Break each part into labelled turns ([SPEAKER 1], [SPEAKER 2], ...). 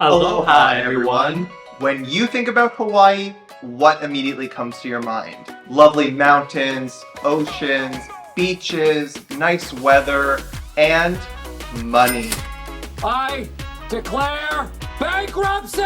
[SPEAKER 1] Aloha, everyone! When you think about Hawaii, what immediately comes to your mind? Lovely mountains, oceans, beaches, nice weather, and money.
[SPEAKER 2] I declare bankruptcy!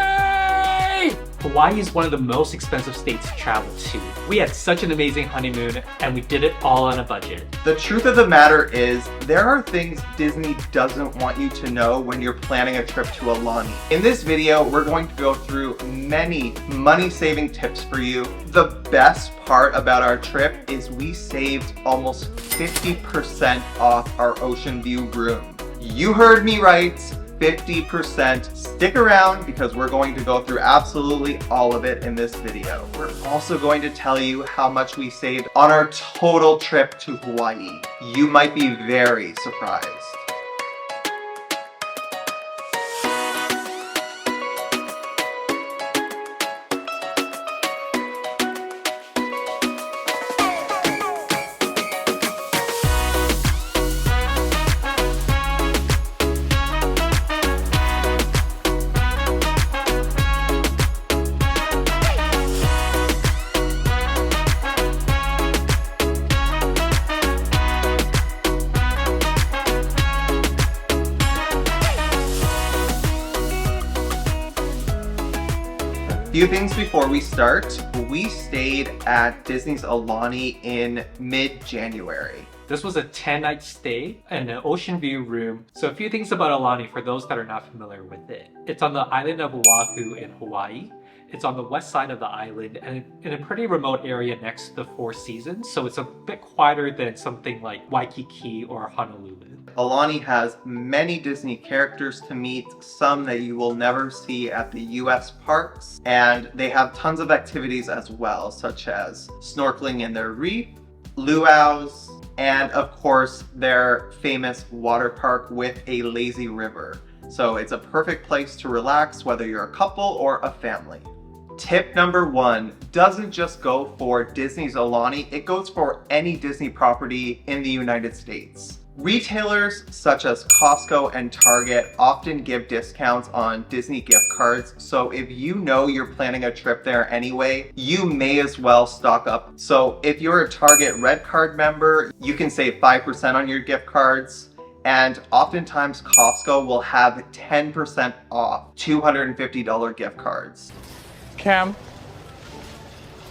[SPEAKER 3] Hawaii is one of the most expensive states to travel to. We had such an amazing honeymoon, and we did it all on a budget.
[SPEAKER 1] The truth of the matter is, there are things Disney doesn't want you to know when you're planning a trip to Aulani. In this video, we're going to go through many money-saving tips for you. The best part about our trip is we saved almost 50% off our ocean view room. You heard me right. 50%. Stick around because we're going to go through absolutely all of it in this video. We're also going to tell you how much we saved on our total trip to Hawaii. You might be very surprised. Few things before we start. We stayed at Disney's Aulani in mid-January.
[SPEAKER 3] This was a 10-night stay in an ocean view room. So a few things about Aulani for those that are not familiar with it. It's on the island of Oahu in Hawaii. It's on the west side of the island and in a pretty remote area next to the Four Seasons. So it's a bit quieter than something like Waikiki or Honolulu.
[SPEAKER 1] Aulani has many Disney characters to meet, some that you will never see at the US parks, and they have tons of activities as well, such as snorkeling in their reef, luau's, and of course their famous water park with a lazy river. So it's a perfect place to relax whether you're a couple or a family. Tip number one doesn't just go for Disney's Aulani, it goes for any Disney property in the United States. Retailers such as Costco and Target often give discounts on Disney gift cards, so if you know you're planning a trip there anyway, you may as well stock up. So if you're a Target Red Card member, you can save 5% on your gift cards, and oftentimes Costco will have 10% off $250 gift cards.
[SPEAKER 4] Cam,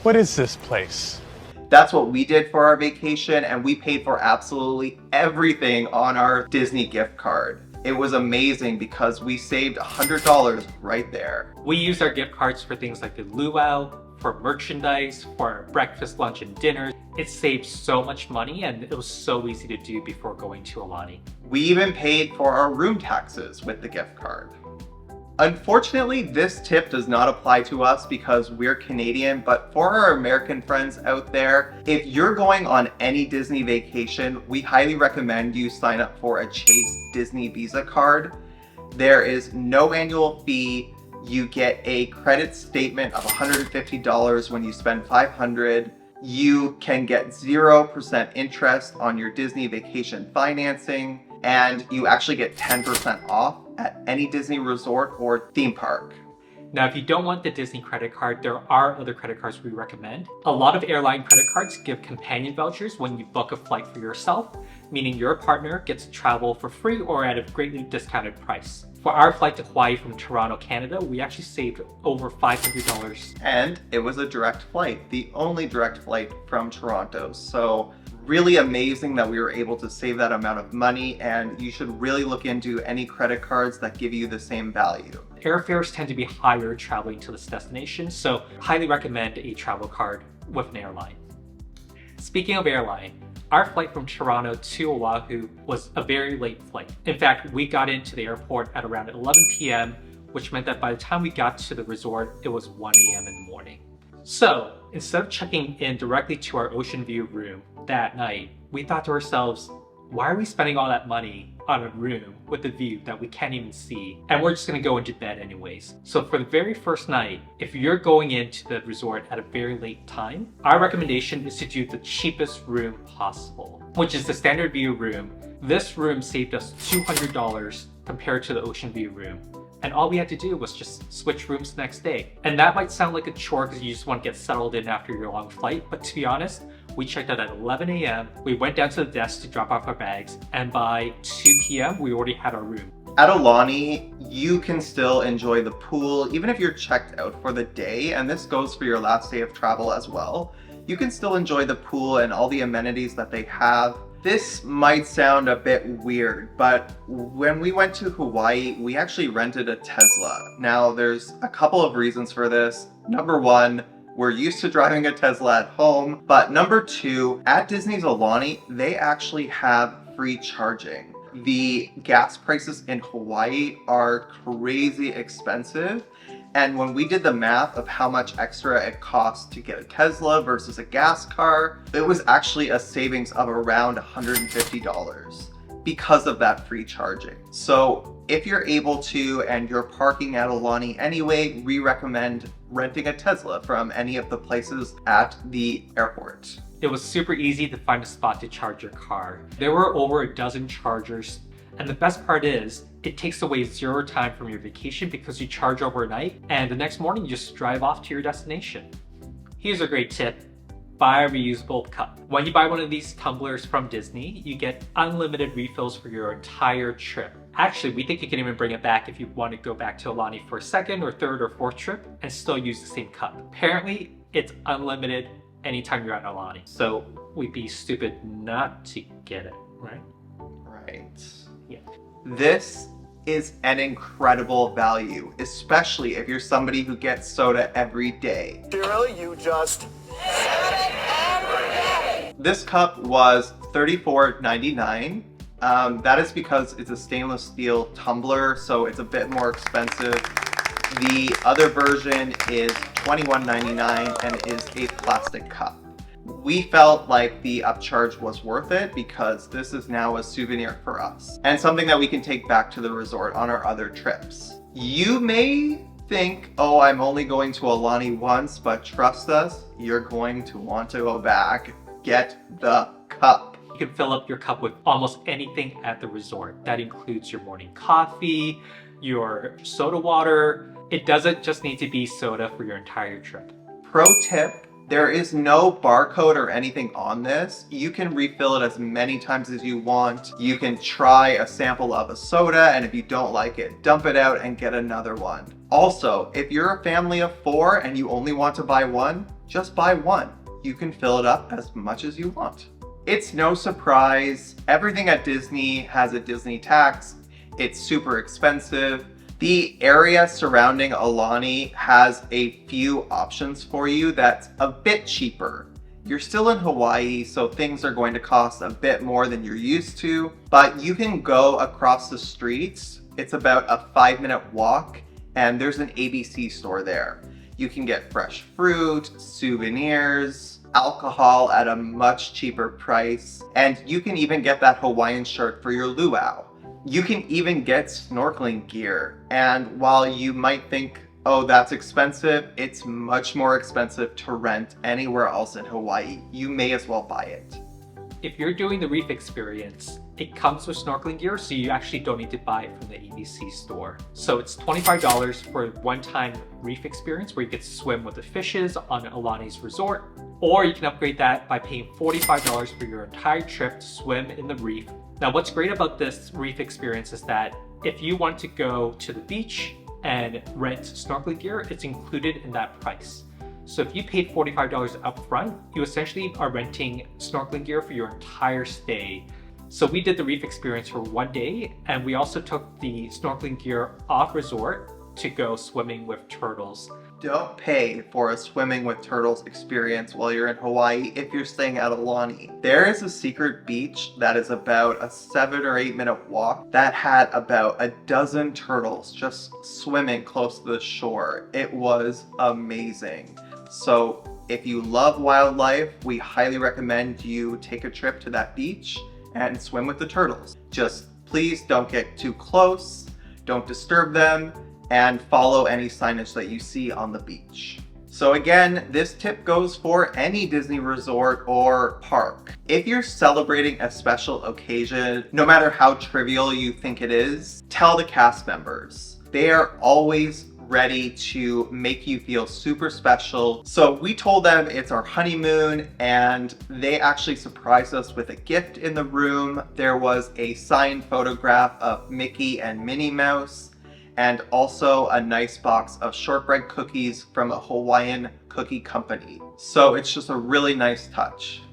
[SPEAKER 4] what is this place?
[SPEAKER 1] That's what we did for our vacation, and we paid for absolutely everything on our Disney gift card. It was amazing because we saved $100 right there.
[SPEAKER 3] We used our gift cards for things like the luau, for merchandise, for breakfast, lunch, and dinner. It saved so much money and it was so easy to do before going to Aulani.
[SPEAKER 1] We even paid for our room taxes with the gift card. Unfortunately, this tip does not apply to us because we're Canadian, but for our American friends out there, if you're going on any Disney vacation, we highly recommend you sign up for a Chase Disney Visa card. There is no annual fee. You get a credit statement of $150 when you spend $500. You can get 0% interest on your Disney vacation financing, and you actually get 10% off at any Disney resort or theme park.
[SPEAKER 3] Now, if you don't want the Disney credit card, there are other credit cards we recommend. A lot of airline credit cards give companion vouchers when you book a flight for yourself, meaning your partner gets to travel for free or at a greatly discounted price. For our flight to Hawaii from Toronto, Canada, we actually saved over $500.
[SPEAKER 1] And it was a direct flight, the only direct flight from Toronto. So really amazing that we were able to save that amount of money, and you should really look into any credit cards that give you the same value.
[SPEAKER 3] Airfares tend to be higher traveling to this destination, so highly recommend a travel card with an airline. Speaking of airline, our flight from Toronto to Oahu was a very late flight. In fact, we got into the airport at around 11 p.m., which meant that by the time we got to the resort, it was 1 a.m. in the morning. So instead of checking in directly to our ocean view room that night, we thought to ourselves, why are we spending all that money on a room with a view that we can't even see, and we're just gonna go into bed anyways. So for the very first night, if you're going into the resort at a very late time, our recommendation is to do the cheapest room possible, which is the standard view room. This room saved us $200 compared to the ocean view room. and all we had to do was just switch rooms the next day. And that might sound like a chore because you just want to get settled in after your long flight, but to be honest, we checked out at 11 a.m. We went down to the desk to drop off our bags, and by 2 p.m. we already had our room.
[SPEAKER 1] At Aulani, you can still enjoy the pool even if you're checked out for the day, and this goes for your last day of travel as well. You can still enjoy the pool and all the amenities that they have. This might sound a bit weird, but when we went to Hawaii, we actually rented a Tesla. Now, there's a couple of reasons for this. Number one, we're used to driving a Tesla at home, but number two, at Disney's Aulani, they actually have free charging. The gas prices in Hawaii are crazy expensive. And when we did the math of how much extra it costs to get a Tesla versus a gas car, it was actually a savings of around $150 because of that free charging. So if you're able to and you're parking at Aulani anyway, we recommend renting a Tesla from any of the places at the airport.
[SPEAKER 3] It was super easy to find a spot to charge your car. There were over a dozen chargers, and the best part is, it takes away 0 time from your vacation because you charge overnight, and the next morning you just drive off to your destination. Here's a great tip. Buy a reusable cup. When you buy one of these tumblers from Disney, you get unlimited refills for your entire trip. Actually, we think you can even bring it back if you want to go back to Aulani for a second or third or fourth trip and still use the same cup. Apparently, it's unlimited anytime you're at Aulani. So we'd be stupid not to get it, right?
[SPEAKER 1] Right.
[SPEAKER 3] Yeah.
[SPEAKER 1] This is an incredible value, especially if you're somebody who gets soda every day.
[SPEAKER 5] Really? You just...
[SPEAKER 1] This cup was $34.99. That is because it's a stainless steel tumbler, so it's a bit more expensive. The other version is $21.99 and is a plastic cup. We felt like the upcharge was worth it because this is now a souvenir for us and something that we can take back to the resort on our other trips. You may think, oh, I'm only going to Aulani once, but trust us, you're going to want to go back. Get the cup.
[SPEAKER 3] You can fill up your cup with almost anything at the resort. That includes your morning coffee, your soda water. It doesn't just need to be soda for your entire trip.
[SPEAKER 1] Pro tip, there is no barcode or anything on this. You can refill it as many times as you want. You can try a sample of a soda, and if you don't like it, dump it out and get another one. Also, if you're a family of 4 and you only want to buy one, just buy one. You can fill it up as much as you want. It's no surprise, everything at Disney has a Disney tax. It's super expensive. The area surrounding Aulani has a few options for you that's a bit cheaper. You're still in Hawaii, so things are going to cost a bit more than you're used to, but you can go across the streets. It's about a 5-minute walk, and there's an ABC store there. You can get fresh fruit, souvenirs, alcohol at a much cheaper price, and you can even get that Hawaiian shirt for your luau. You can even get snorkeling gear, and while you might think, oh, that's expensive, it's much more expensive to rent anywhere else in Hawaii. You may as well buy it.
[SPEAKER 3] If you're doing the reef experience, it comes with snorkeling gear, so you actually don't need to buy it from the ABC store. So it's $25 for a one-time reef experience where you get to swim with the fishes on Aulani's resort, or you can upgrade that by paying $45 for your entire trip to swim in the reef. Now, what's great about this reef experience is that if you want to go to the beach and rent snorkeling gear, it's included in that price. So if you paid $45 up front, you essentially are renting snorkeling gear for your entire stay. So we did the reef experience for one day, and we also took the snorkeling gear off resort to go swimming with turtles.
[SPEAKER 1] Don't pay for a swimming with turtles experience while you're in Hawaii if you're staying at Aulani. There is a secret beach that is about a 7 or 8 minute walk that had about a dozen turtles just swimming close to the shore. It was amazing. So if you love wildlife, we highly recommend you take a trip to that beach and swim with the turtles. Just please don't get too close, don't disturb them, and follow any signage that you see on the beach. So again, this tip goes for any Disney resort or park. If you're celebrating a special occasion, no matter how trivial you think it is, tell the cast members. They are always ready to make you feel super special. So we told them it's our honeymoon, and they actually surprised us with a gift in the room. There was a signed photograph of Mickey and Minnie Mouse, and also a nice box of shortbread cookies from a Hawaiian cookie company. So it's just a really nice touch.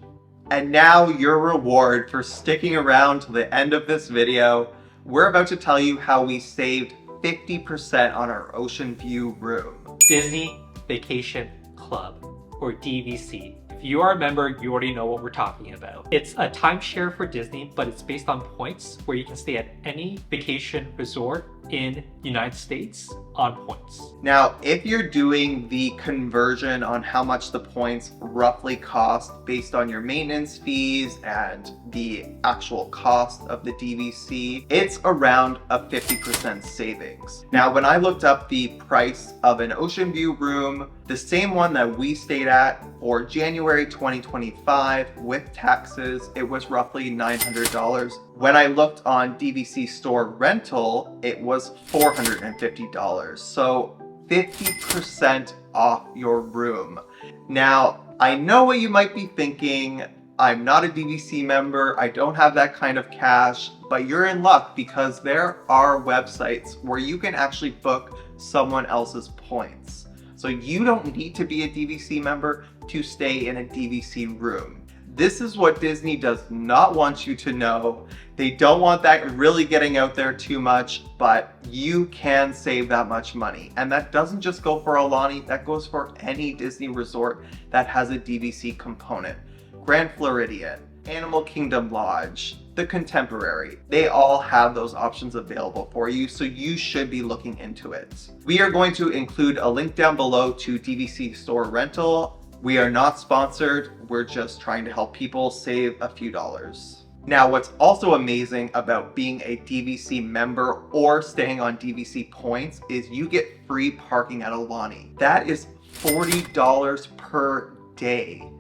[SPEAKER 1] And now your reward for sticking around to the end of this video. We're about to tell you how we saved 50% on our ocean view room.
[SPEAKER 3] Disney Vacation Club, or DVC. If you are a member, you already know what we're talking about. It's a timeshare for Disney, but it's based on points where you can stay at any vacation resort in United States on points.
[SPEAKER 1] Now, if you're doing the conversion on how much the points roughly cost based on your maintenance fees and the actual cost of the DVC, it's around a 50% savings. Now, when I looked up the price of an ocean view room, the same one that we stayed at for January 2025 with taxes, it was roughly $900. When I looked on DVC store rental, it was $450. So 50% off your room. Now, I know what you might be thinking. I'm not a DVC member. I don't have that kind of cash, but you're in luck because there are websites where you can actually book someone else's points. So you don't need to be a DVC member to stay in a DVC room. This is what Disney does not want you to know. They don't want that really getting out there too much, but you can save that much money. And that doesn't just go for Aulani, that goes for any Disney resort that has a DVC component. Grand Floridian, Animal Kingdom Lodge, the Contemporary, they all have those options available for you, so you should be looking into it. We are going to include a link down below to DVC store rental. We are not sponsored, we're just trying to help people save a few dollars. Now, what's also amazing about being a DVC member or staying on DVC points is you get free parking at Aulani. That is $40 per day.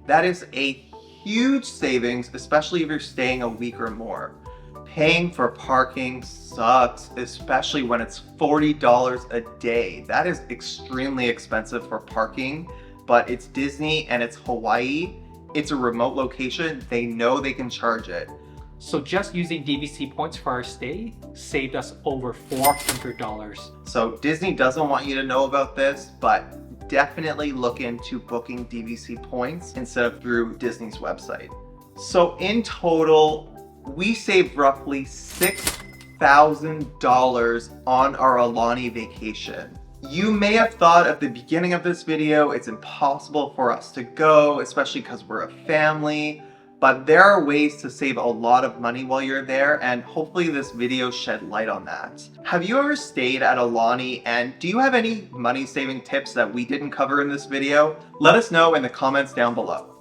[SPEAKER 1] That is a huge savings, especially if you're staying a week or more. Paying for parking sucks, especially when it's $40 a day. That is extremely expensive for parking, but it's Disney and it's Hawaii. It's a remote location. They know they can charge it.
[SPEAKER 3] So just using DVC points for our stay saved us over $400.
[SPEAKER 1] So Disney doesn't want you to know about this, but definitely look into booking DVC points instead of through Disney's website. So in total, we saved roughly $6,000 on our Aulani vacation. You may have thought at the beginning of this video, it's impossible for us to go, especially because we're a family, but there are ways to save a lot of money while you're there, and hopefully this video shed light on that. Have you ever stayed at Aulani, and do you have any money saving tips that we didn't cover in this video? Let us know in the comments down below.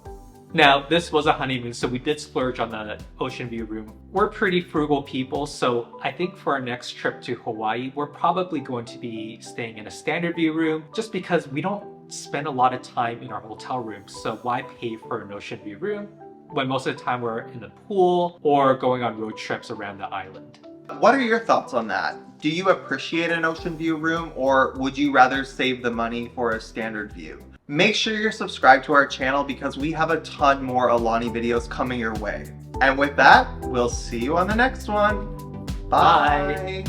[SPEAKER 3] Now, this was a honeymoon, so we did splurge on the ocean view room. We're pretty frugal people, so I think for our next trip to Hawaii, we're probably going to be staying in a standard view room just because we don't spend a lot of time in our hotel rooms. So why pay for an ocean view room when most of the time we're in the pool or going on road trips around the island?
[SPEAKER 1] What are your thoughts on that? Do you appreciate an ocean view room, or would you rather save the money for a standard view? Make sure you're subscribed to our channel because we have a ton more Aulani videos coming your way. And with that, we'll see you on the next one. Bye.